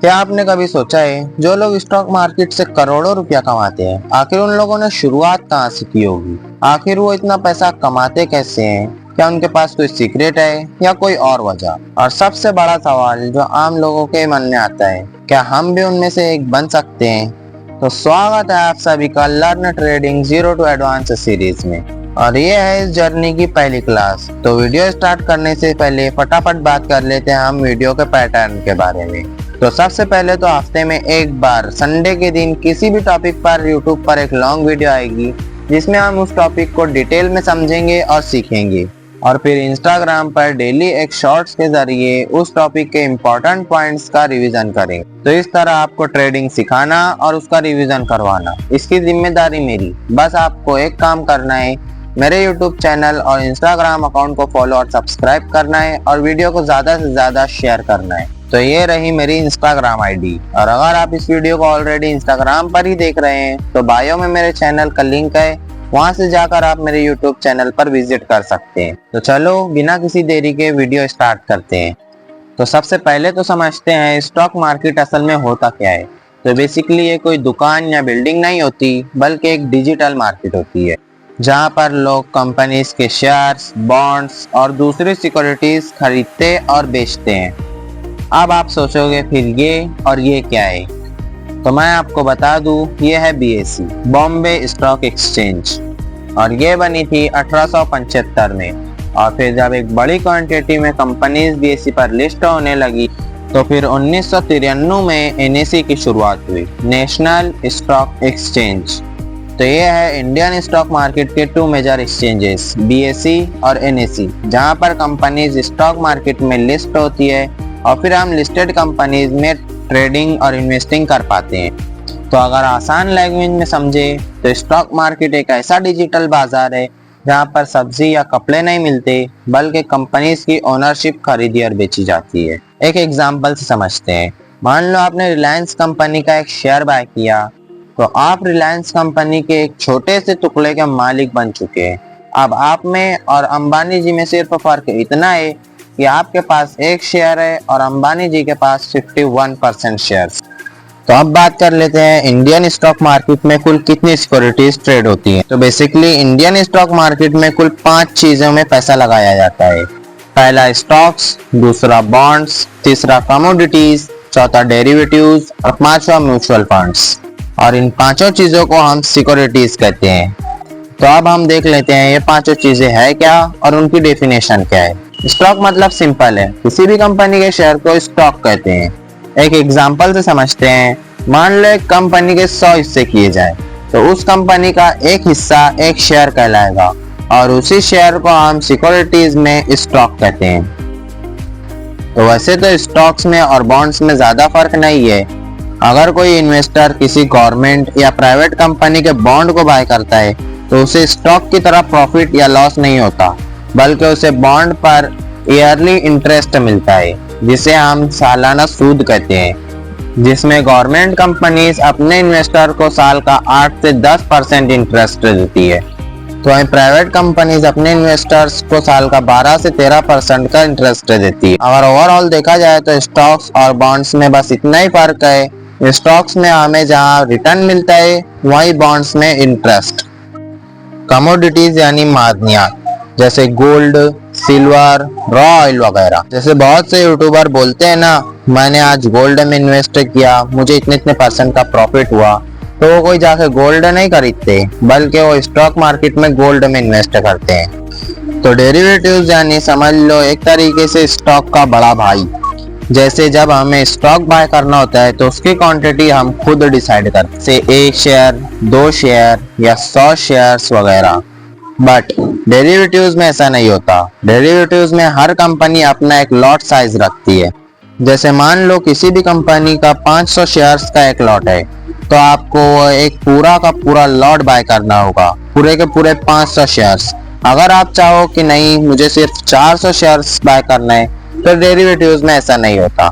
क्या आपने कभी सोचा है जो लोग स्टॉक मार्केट से करोड़ों रुपया कमाते हैं, आखिर उन लोगों ने शुरुआत कहाँ से की होगी? आखिर वो इतना पैसा कमाते कैसे हैं? क्या उनके पास कोई सीक्रेट है या कोई और वजह? और सबसे बड़ा सवाल जो आम लोगों के मन में आता है, क्या हम भी उनमें से एक बन सकते हैं? तो स्वागत है आप सभी का learn trading zero to advance series में, और ये है इस जर्नी की पहली क्लास। तो वीडियो स्टार्ट करने से पहले फटाफट बात कर लेते हैं हम वीडियो के पैटर्न के बारे में। तो सबसे पहले तो हफ्ते में एक बार संडे के दिन किसी भी टॉपिक पर यूट्यूब पर एक लॉन्ग वीडियो आएगी जिसमें हम उस टॉपिक को डिटेल में समझेंगे और सीखेंगे, और फिर इंस्टाग्राम पर डेली एक शॉर्ट्स के जरिए उस टॉपिक के इम्पोर्टेंट पॉइंट्स का रिवीजन करेंगे। तो इस तरह आपको ट्रेडिंग सिखाना और उसका रिवीजन करवाना, इसकी जिम्मेदारी मेरी। बस आपको एक काम करना है, मेरे YouTube चैनल और इंस्टाग्राम अकाउंट को फॉलो और सब्सक्राइब करना है और वीडियो को ज्यादा से ज्यादा शेयर करना है। तो ये रही मेरी इंस्टाग्राम आईडी, और अगर आप इस वीडियो को ऑलरेडी इंस्टाग्राम पर ही देख रहे हैं तो बायो में मेरे चैनल का लिंक है, वहां से जाकर आप मेरे यूट्यूब चैनल पर विजिट कर सकते हैं। तो चलो बिना किसी देरी के वीडियो स्टार्ट करते हैं। तो सबसे पहले तो समझते हैं स्टॉक मार्केट असल में होता क्या है। तो बेसिकली ये कोई दुकान या बिल्डिंग नहीं होती, बल्कि एक डिजिटल मार्केट होती है जहाँ पर लोग कंपनीज के शेयर्स, बॉन्ड्स और दूसरी सिक्योरिटीज खरीदते और बेचते हैं। अब आप सोचोगे फिर ये और ये क्या है? तो मैं आपको बता दूं, ये है BSE, बॉम्बे स्टॉक एक्सचेंज, और ये बनी थी 1875 में। और फिर जब एक बड़ी क्वांटिटी में कंपनीज BSE पर लिस्ट होने लगी तो फिर 1993 में NSE की शुरुआत हुई, नेशनल स्टॉक एक्सचेंज। तो ये है इंडियन स्टॉक मार्केट के टू मेजर एक्सचेंजेस, BSE और NSE, जहाँ पर कंपनीज स्टॉक मार्केट में लिस्ट होती है और फिर हम लिस्टेड कंपनीज में ट्रेडिंग और इन्वेस्टिंग कर पाते हैं। तो अगर आसान लैंग्वेज में समझे तो स्टॉक मार्केट एक ऐसा डिजिटल बाजार है जहाँ पर सब्जी या कपड़े नहीं मिलते, बल्कि कंपनीज की ओनरशिप खरीदी और बेची जाती है। एक एग्जांपल से समझते हैं। मान लो आपने रिलायंस कंपनी का एक शेयर बाय किया, तो आप रिलायंस कंपनी के एक छोटे से टुकड़े के मालिक बन चुके हैं। अब आप में और अंबानी जी में सिर्फ फर्क इतना है कि आपके पास एक शेयर है और अंबानी जी के पास 51% शेयर्स। तो अब बात कर लेते हैं इंडियन स्टॉक मार्केट में कुल कितनी सिक्योरिटीज ट्रेड होती हैं। तो बेसिकली इंडियन स्टॉक मार्केट में कुल 5 चीजों में पैसा लगाया जाता है। पहला स्टॉक्स, दूसरा बॉन्ड्स, तीसरा कमोडिटीज, चौथा डेरिवेटिव्स और पांचवा म्यूचुअल फंड्स। और इन पांचों चीजों को हम सिक्योरिटीज कहते हैं। तो अब हम देख लेते हैं ये पांचों चीजें है क्या और उनकी डेफिनेशन क्या है। स्टॉक मतलब सिंपल है, किसी भी कंपनी के शेयर को स्टॉक कहते हैं। एक एग्जांपल से समझते हैं। मान लो एक कंपनी के 100 हिस्से किए जाए, तो उस कंपनी का एक हिस्सा एक शेयर कहलाएगा, और उसी शेयर को हम सिक्योरिटीज में स्टॉक कहते हैं। तो वैसे तो स्टॉक्स में और बॉन्ड्स में ज्यादा फर्क नहीं है। अगर कोई इन्वेस्टर किसी गवर्नमेंट या प्राइवेट कंपनी के बॉन्ड को बाय करता है तो उसे स्टॉक की तरह प्रॉफिट या लॉस नहीं होता, बल्कि उसे बॉन्ड पर ईयरली इंटरेस्ट मिलता है, जिसे हम सालाना सूद कहते हैं, जिसमें गवर्नमेंट कंपनीज अपने इन्वेस्टर को साल का 8 से 10% इंटरेस्ट देती है। तो वहीं प्राइवेट कंपनीज अपने इन्वेस्टर्स को साल का 12 से 13% का इंटरेस्ट देती है। अगर ओवरऑल देखा जाए तो स्टॉक्स और बॉन्ड्स में बस इतना ही फर्क है, स्टॉक्स में हमें जहाँ रिटर्न मिलता है वहीं बॉन्ड्स में इंटरेस्ट। कमोडिटीज यानी मादनियात, जैसे गोल्ड, सिल्वर, रॉ ऑयल वगैरह। जैसे बहुत से यूट्यूबर बोलते हैं ना, मैंने आज गोल्ड में इन्वेस्ट किया, मुझे इतने इतने % का प्रॉफिट हुआ, तो वो कोई जाके गोल्ड नहीं खरीदते, बल्कि वो स्टॉक मार्केट में गोल्ड में इन्वेस्ट करते हैं। तो डेरिवेटिव्स यानी समझ लो एक तरीके से स्टॉक का बड़ा भाई। जैसे जब हमें स्टॉक बाय करना होता है तो उसकी क्वांटिटी हम खुद डिसाइड करते हैं, जैसे 1 शेयर, 2 शेयर या 100 शेयर्स वगैरह। बट डेरिवेटिव्स में ऐसा नहीं होता। डेरिवेटिव्स में हर कंपनी अपना एक लॉट साइज रखती है। जैसे मान लो किसी भी कंपनी का 500 शेयर्स का एक लॉट है, तो आपको एक पूरा का पूरा लॉट बाय करना होगा, पूरे के पूरे 500 शेयर्स। अगर आप चाहो कि नहीं मुझे सिर्फ 400 शेयर्स बाय करना है, तो डेरिवेटिव्स में ऐसा नहीं होता।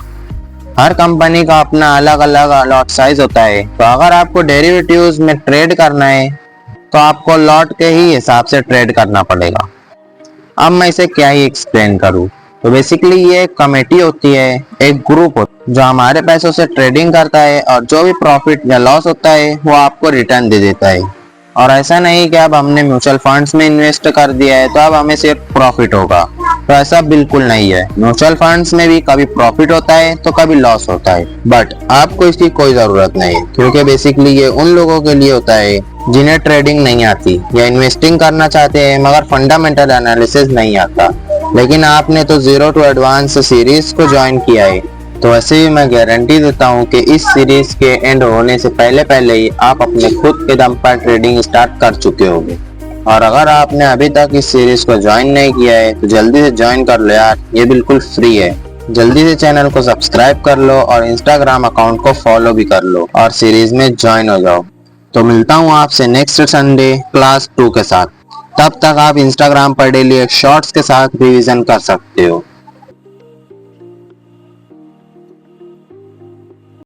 हर कंपनी का अपना अलग अलग लॉट साइज होता है। तो अगर आपको डेरिवेटिव्स में ट्रेड करना है तो आपको लॉट के ही हिसाब से ट्रेड करना पड़ेगा। अब मैं इसे क्या ही एक्सप्लेन करूं। तो बेसिकली ये एक कमेटी होती है, एक ग्रुप होता है जो हमारे पैसों से ट्रेडिंग करता है और जो भी प्रॉफिट या लॉस होता है वो आपको रिटर्न दे देता है। और ऐसा नहीं कि अब हमने म्यूचुअल फंड्स में इन्वेस्ट कर दिया है तो अब हमें सिर्फ प्रॉफिट होगा, तो ऐसा बिल्कुल नहीं है। म्यूचुअल फंड्स में भी कभी प्रॉफिट होता है तो कभी लॉस होता है, बट आपको इसकी कोई जरूरत नहीं है क्योंकि बेसिकली ये उन लोगों के लिए होता है जिन्हें ट्रेडिंग नहीं आती या इन्वेस्टिंग करना चाहते हैं मगर फंडामेंटल एनालिसिस नहीं आता। लेकिन आपने तो जीरो टू एडवांस सीरीज को ज्वाइन किया है, तो वैसे भी मैं गारंटी देता हूँ कि इस सीरीज के एंड होने से पहले पहले ही आप अपने खुद के दम पर ट्रेडिंग स्टार्ट कर चुके होंगे। और अगर आपने अभी तक इस सीरीज को ज्वाइन नहीं किया है तो जल्दी से ज्वाइन कर लो यार, ये बिल्कुल फ्री है। जल्दी से चैनल को सब्सक्राइब कर लो और इंस्टाग्राम अकाउंट को फॉलो भी कर लो और सीरीज में ज्वाइन हो जाओ। तो मिलता हूँ आपसे नेक्स्ट संडे क्लास 2 के साथ। तब तक आप इंस्टाग्राम पर डेली एक शॉर्ट्स के साथ रिवीजन कर सकते हो।